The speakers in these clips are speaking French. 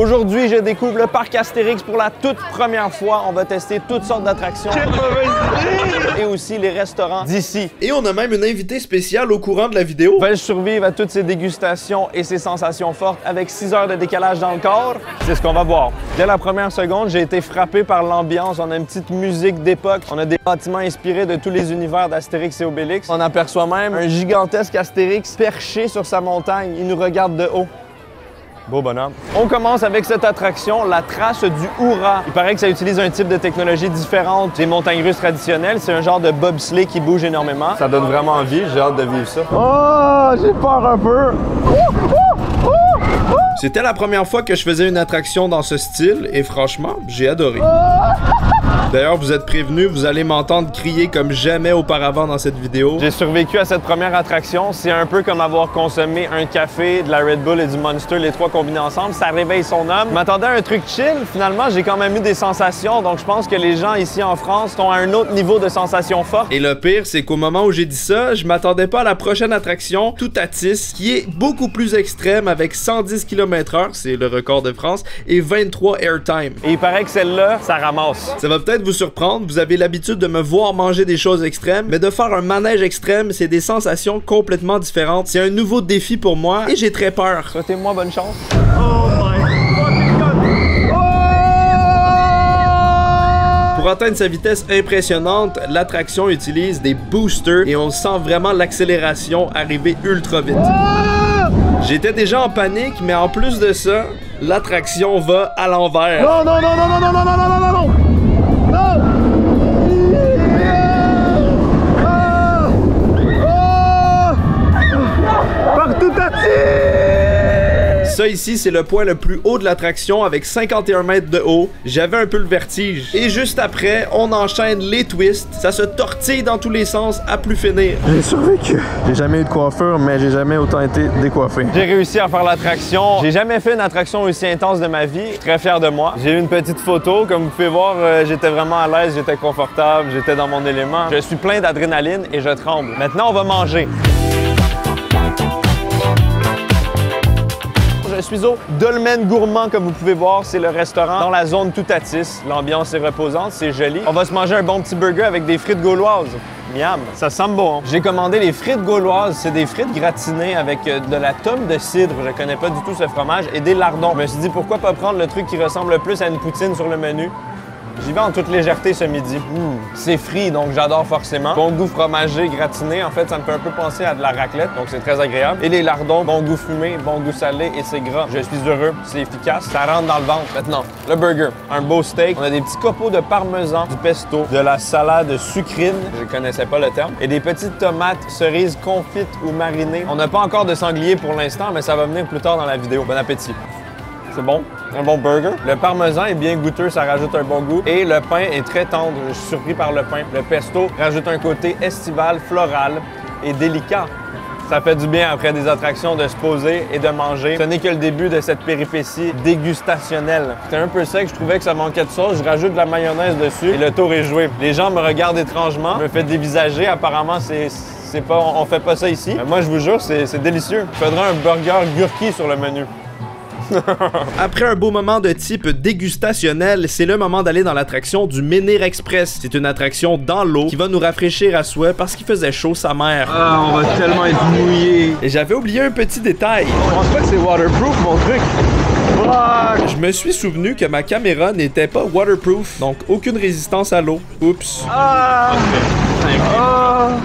Aujourd'hui, je découvre le parc Astérix pour la toute première fois. On va tester toutes sortes d'attractions. Et aussi les restaurants d'ici. Et on a même une invitée spéciale au courant de la vidéo. Vais-je survivre à toutes ces dégustations et ces sensations fortes avec 6 heures de décalage dans le corps? C'est ce qu'on va voir. Dès la première seconde, j'ai été frappé par l'ambiance. On a une petite musique d'époque. On a des bâtiments inspirés de tous les univers d'Astérix et Obélix. On aperçoit même un gigantesque Astérix perché sur sa montagne. Il nous regarde de haut. Beau bonhomme. On commence avec cette attraction, la trace du Hourra. Il paraît que ça utilise un type de technologie différente des montagnes russes traditionnelles. C'est un genre de bobsleigh qui bouge énormément. Ça donne vraiment envie. J'ai hâte de vivre ça. Oh, j'ai peur un peu. C'était la première fois que je faisais une attraction dans ce style et franchement, j'ai adoré. D'ailleurs, vous êtes prévenus, vous allez m'entendre crier comme jamais auparavant dans cette vidéo. J'ai survécu à cette première attraction. C'est un peu comme avoir consommé un café, de la Red Bull et du Monster, les trois combinés ensemble. Ça réveille son homme. Je m'attendais à un truc chill. Finalement, j'ai quand même eu des sensations. Donc, je pense que les gens ici en France sont à un autre niveau de sensations fortes. Et le pire, c'est qu'au moment où j'ai dit ça, je m'attendais pas à la prochaine attraction, Toutatis, qui est beaucoup plus extrême avec 110 km/h, c'est le record de France, et 23 airtime. Et il paraît que celle-là, ça ramasse. Ça va peut-être vous surprendre, vous avez l'habitude de me voir manger des choses extrêmes, mais de faire un manège extrême, c'est des sensations complètement différentes. C'est un nouveau défi pour moi et j'ai très peur. Souhaitez-moi bonne chance. Oh my fucking God! Pour atteindre sa vitesse impressionnante, l'attraction utilise des boosters et on sent vraiment l'accélération arriver ultra vite. J'étais déjà en panique, mais en plus de ça, l'attraction va à l'envers. Non, non, non, non, non, non, non, non, non, non, non! Partout à Ça ici, c'est le point le plus haut de l'attraction avec 51 mètres de haut. J'avais un peu le vertige. Et juste après, on enchaîne les twists. Ça se tortille dans tous les sens à plus finir. J'ai survécu. J'ai jamais eu de coiffure, mais j'ai jamais autant été décoiffé. J'ai réussi à faire l'attraction. J'ai jamais fait une attraction aussi intense de ma vie. Je suis très fier de moi. J'ai eu une petite photo. Comme vous pouvez voir, j'étais vraiment à l'aise, j'étais confortable, j'étais dans mon élément. Je suis plein d'adrénaline et je tremble. Maintenant, on va manger. Je suis au Dolmen Gourmand, comme vous pouvez voir. C'est le restaurant dans la zone Toutatis. L'ambiance est reposante, c'est joli. On va se manger un bon petit burger avec des frites gauloises. Miam, ça sent bon. Hein? J'ai commandé les frites gauloises. C'est des frites gratinées avec de la tome de cidre. Je connais pas du tout ce fromage. Et des lardons. Je me suis dit, pourquoi pas prendre le truc qui ressemble le plus à une poutine sur le menu? J'y vais en toute légèreté ce midi. C'est frit, donc j'adore forcément. Bon goût fromagé, gratiné. En fait, ça me fait un peu penser à de la raclette, donc c'est très agréable. Et les lardons, bon goût fumé, bon goût salé et c'est gras. Je suis heureux, c'est efficace. Ça rentre dans le ventre. Maintenant, le burger. Un beau steak. On a des petits copeaux de parmesan, du pesto, de la salade sucrine. Je connaissais pas le terme. Et des petites tomates cerises confites ou marinées. On n'a pas encore de sanglier pour l'instant, mais ça va venir plus tard dans la vidéo. Bon appétit. C'est bon, un bon burger. Le parmesan est bien goûteux, ça rajoute un bon goût. Et le pain est très tendre, je suis surpris par le pain. Le pesto rajoute un côté estival, floral et délicat. Ça fait du bien après des attractions de se poser et de manger. Ce n'est que le début de cette péripétie dégustationnelle. C'était un peu sec, je trouvais que ça manquait de sauce. Je rajoute de la mayonnaise dessus et le tour est joué. Les gens me regardent étrangement, me fait dévisager. Apparemment, c'est pas, on fait pas ça ici. Mais moi, je vous jure, c'est délicieux. Il faudrait un burger gurki sur le menu. Après un beau moment de type dégustationnel, c'est le moment d'aller dans l'attraction du Menhir Express. C'est une attraction dans l'eau qui va nous rafraîchir à souhait parce qu'il faisait chaud sa mère. Ah, on va tellement être mouillé. Et j'avais oublié un petit détail. Je pense pas que c'est waterproof mon truc. Je me suis souvenu que ma caméra n'était pas waterproof, donc aucune résistance à l'eau. Oups.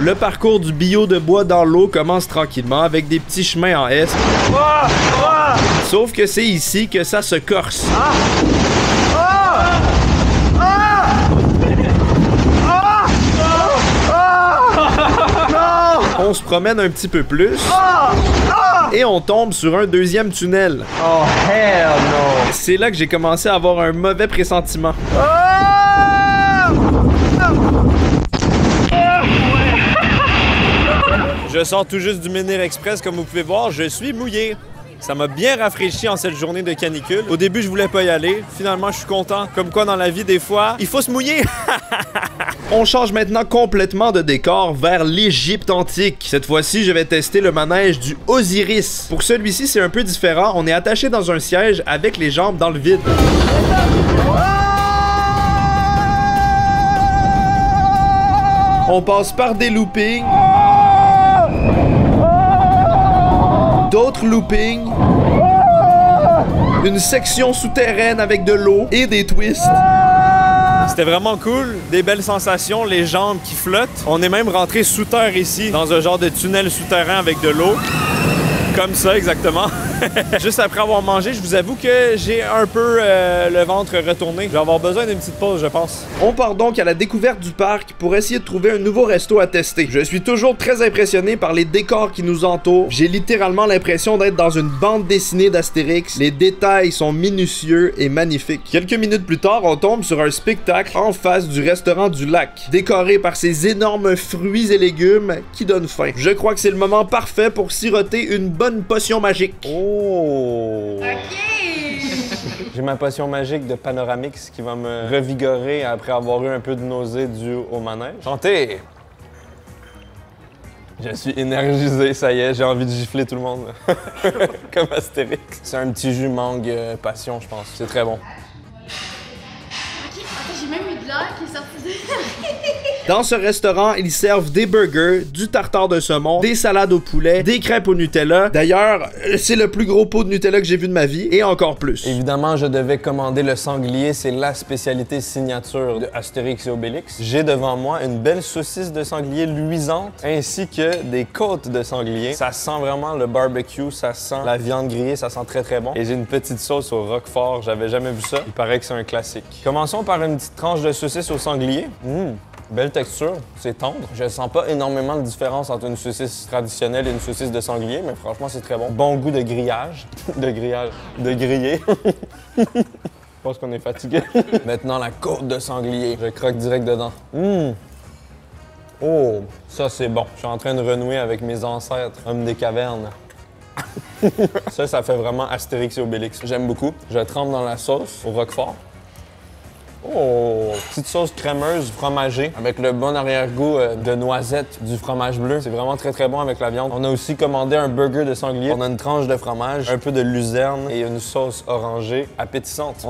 Le parcours du bio de bois dans l'eau commence tranquillement avec des petits chemins en S. Sauf que c'est ici que ça se corse. On se promène un petit peu plus. Et on tombe sur un deuxième tunnel. Oh hell no! C'est là que j'ai commencé à avoir un mauvais pressentiment. Je sors tout juste du Menhir Express, comme vous pouvez voir, je suis mouillé. Ça m'a bien rafraîchi en cette journée de canicule. Au début, je voulais pas y aller. Finalement, je suis content. Comme quoi, dans la vie, des fois, il faut se mouiller. On change maintenant complètement de décor vers l'Égypte antique. Cette fois-ci, je vais tester le manège du Osiris. Pour celui-ci, c'est un peu différent. On est attaché dans un siège avec les jambes dans le vide. On passe par des loopings. D'autres loopings. Une section souterraine avec de l'eau et des twists. C'était vraiment cool, des belles sensations, les jambes qui flottent. On est même rentré sous terre ici, dans un genre de tunnel souterrain avec de l'eau. Comme ça, exactement. Juste après avoir mangé, je vous avoue que j'ai un peu le ventre retourné. Je vais avoir besoin d'une petite pause, je pense. On part donc à la découverte du parc pour essayer de trouver un nouveau resto à tester. Je suis toujours très impressionné par les décors qui nous entourent. J'ai littéralement l'impression d'être dans une bande dessinée d'Astérix. Les détails sont minutieux et magnifiques. Quelques minutes plus tard, on tombe sur un spectacle en face du restaurant du lac, décoré par ces énormes fruits et légumes qui donnent faim. Je crois que c'est le moment parfait pour siroter une bonne potion magique. Oh! OK! J'ai ma potion magique de Panoramix qui va me revigorer après avoir eu un peu de nausée due au manège. Santé! Je suis énergisé, ça y est, j'ai envie de gifler tout le monde. Comme Astérix. C'est un petit jus mangue passion, je pense. C'est très bon. OK, attends, j'ai même eu de l'air qui est sorti de... Dans ce restaurant, ils servent des burgers, du tartare de saumon, des salades au poulet, des crêpes au Nutella. D'ailleurs, c'est le plus gros pot de Nutella que j'ai vu de ma vie, et encore plus. Évidemment, je devais commander le sanglier, c'est la spécialité signature de Astérix et Obélix. J'ai devant moi une belle saucisse de sanglier luisante, ainsi que des côtes de sanglier. Ça sent vraiment le barbecue, ça sent la viande grillée, ça sent très très bon. Et j'ai une petite sauce au roquefort, j'avais jamais vu ça. Il paraît que c'est un classique. Commençons par une petite tranche de saucisse au sanglier. Belle texture, c'est tendre. Je sens pas énormément de différence entre une saucisse traditionnelle et une saucisse de sanglier, mais franchement, c'est très bon. Bon goût de grillage. De griller. Je pense qu'on est fatigué. Maintenant, la côte de sanglier. Je croque direct dedans. Oh, ça c'est bon. Je suis en train de renouer avec mes ancêtres, hommes des cavernes. Ça fait vraiment Astérix et Obélix. J'aime beaucoup. Je trempe dans la sauce au roquefort. Oh! Petite sauce crémeuse, fromagée, avec le bon arrière-goût de noisette du fromage bleu. C'est vraiment très très bon avec la viande. On a aussi commandé un burger de sanglier. On a une tranche de fromage, un peu de luzerne et une sauce orangée appétissante.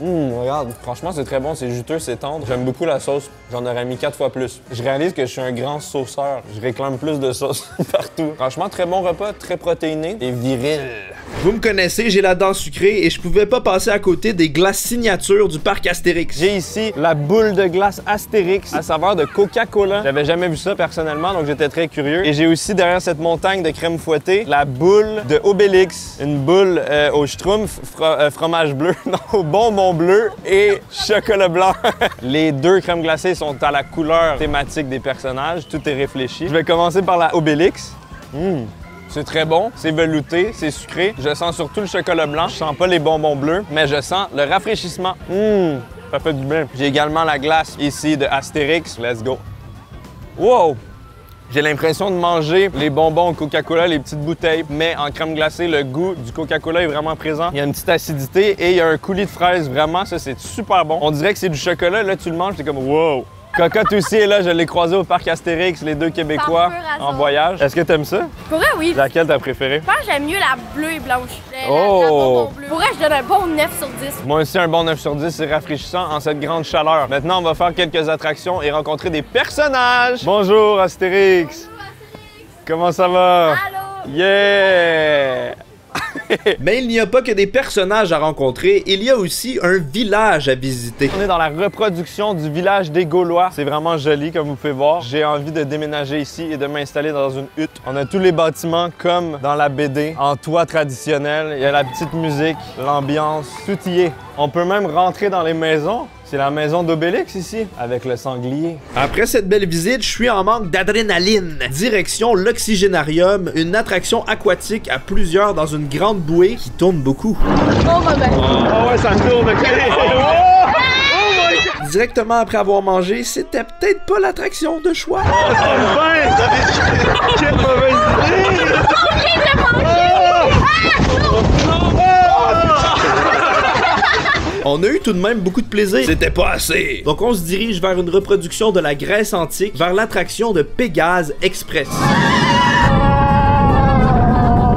Regarde, franchement c'est très bon, c'est juteux, c'est tendre. J'aime beaucoup la sauce, j'en aurais mis 4 fois plus. Je réalise que je suis un grand sauceur, je réclame plus de sauce partout. Franchement, très bon repas, très protéiné et viril. Vous me connaissez, j'ai la dent sucrée et je pouvais pas passer à côté des glaces signatures du parc Astérix. J'ai ici la boule de glace Astérix à saveur de Coca-Cola. J'avais jamais vu ça personnellement, donc j'étais très curieux. Et j'ai aussi derrière cette montagne de crème fouettée, la boule de Obélix. Une boule au schtroumpf, fromage bleu, non, au bonbon bleu et chocolat blanc. Les deux crèmes glacées sont à la couleur thématique des personnages, tout est réfléchi. Je vais commencer par la Obélix. C'est très bon, c'est velouté, c'est sucré. Je sens surtout le chocolat blanc. Je sens pas les bonbons bleus, mais je sens le rafraîchissement. Ça fait du bien. J'ai également la glace ici de Astérix. Let's go. Wow! J'ai l'impression de manger les bonbons Coca-Cola, les petites bouteilles, mais en crème glacée, le goût du Coca-Cola est vraiment présent. Il y a une petite acidité et il y a un coulis de fraise. Vraiment, ça, c'est super bon. On dirait que c'est du chocolat. Là, tu le manges, t'es comme wow! Cocotte aussi est là, je l'ai croisé au parc Astérix, les deux Québécois en voyage. Est-ce que t'aimes ça? Pour vrai, oui. Laquelle t'as préférée? Je pense que j'aime mieux la bleue et blanche. La Oh! bonbon bleu. Pour vrai, je donne un bon 9 sur 10. Moi aussi, un bon 9 sur 10, c'est rafraîchissant en cette grande chaleur. Maintenant, on va faire quelques attractions et rencontrer des personnages. Bonjour Astérix! Comment ça va? Allô? Yeah! Mais il n'y a pas que des personnages à rencontrer, il y a aussi un village à visiter. On est dans la reproduction du village des Gaulois. C'est vraiment joli, comme vous pouvez voir. J'ai envie de déménager ici et de m'installer dans une hutte. On a tous les bâtiments comme dans la BD, en toit traditionnel. Il y a la petite musique, l'ambiance, tout y est. On peut même rentrer dans les maisons. C'est la maison d'Obélix ici, avec le sanglier. Après cette belle visite, je suis en manque d'adrénaline. Direction l'Oxygénarium, une attraction aquatique à plusieurs dans une grande bouée qui tourne beaucoup. Oh my god. Oh ouais, ça tourne, ok! Directement après avoir mangé, c'était peut-être pas l'attraction de choix. Quelle mauvaise idée! On a eu tout de même beaucoup de plaisir. C'était pas assez. Donc on se dirige vers une reproduction de la Grèce antique, vers l'attraction de Pégase Express.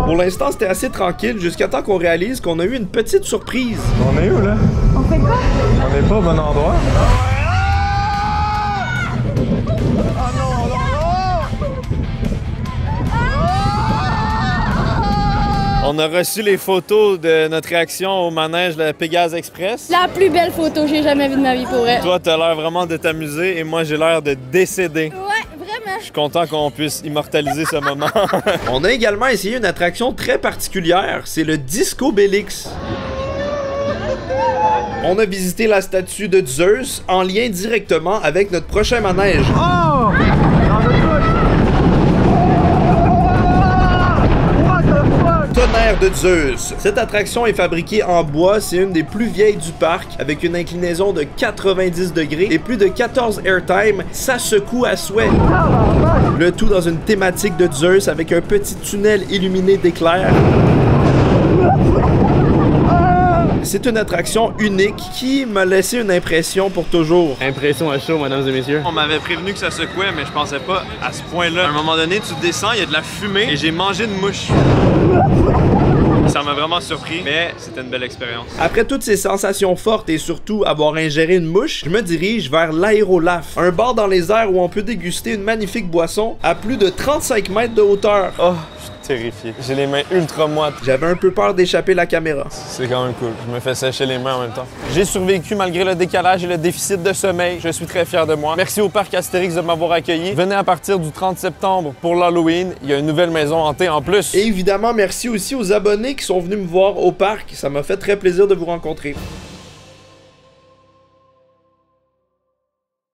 Pour l'instant, c'était assez tranquille jusqu'à temps qu'on réalise qu'on a eu une petite surprise. On est où, là? On fait quoi? On n'est pas au bon endroit. On a reçu les photos de notre réaction au manège de la Pégase Express. La plus belle photo que j'ai jamais vue de ma vie pour elle. Toi, t'as l'air vraiment de t'amuser et moi, j'ai l'air de décéder. Ouais, vraiment. Je suis content qu'on puisse immortaliser ce moment. On a également essayé une attraction très particulière, c'est le Disco Bélix. On a visité la statue de Zeus en lien directement avec notre prochain manège. Oh! Tonnerre de Zeus. Cette attraction est fabriquée en bois, c'est une des plus vieilles du parc, avec une inclinaison de 90 degrés et plus de 14 airtime, ça secoue à souhait. Le tout dans une thématique de Zeus avec un petit tunnel illuminé d'éclairs. C'est une attraction unique qui m'a laissé une impression pour toujours. Impression à chaud, mesdames et messieurs. On m'avait prévenu que ça secouait, mais je pensais pas à ce point-là. À un moment donné, tu descends, il y a de la fumée et j'ai mangé une mouche. Ça m'a vraiment surpris, mais c'était une belle expérience. Après toutes ces sensations fortes et surtout avoir ingéré une mouche, je me dirige vers l'Aérolaf, un bar dans les airs où on peut déguster une magnifique boisson à plus de 35 mètres de hauteur. Oh, je suis terrifié. J'ai les mains ultra moites. J'avais un peu peur d'échapper la caméra. C'est quand même cool. Je me fais sécher les mains en même temps. J'ai survécu malgré le décalage et le déficit de sommeil. Je suis très fier de moi. Merci au parc Astérix de m'avoir accueilli. Venez à partir du 30 septembre pour l'Halloween. Il y a une nouvelle maison hantée en plus. Et évidemment, merci aussi aux abonnés qui sont venus me voir au parc. Ça m'a fait très plaisir de vous rencontrer.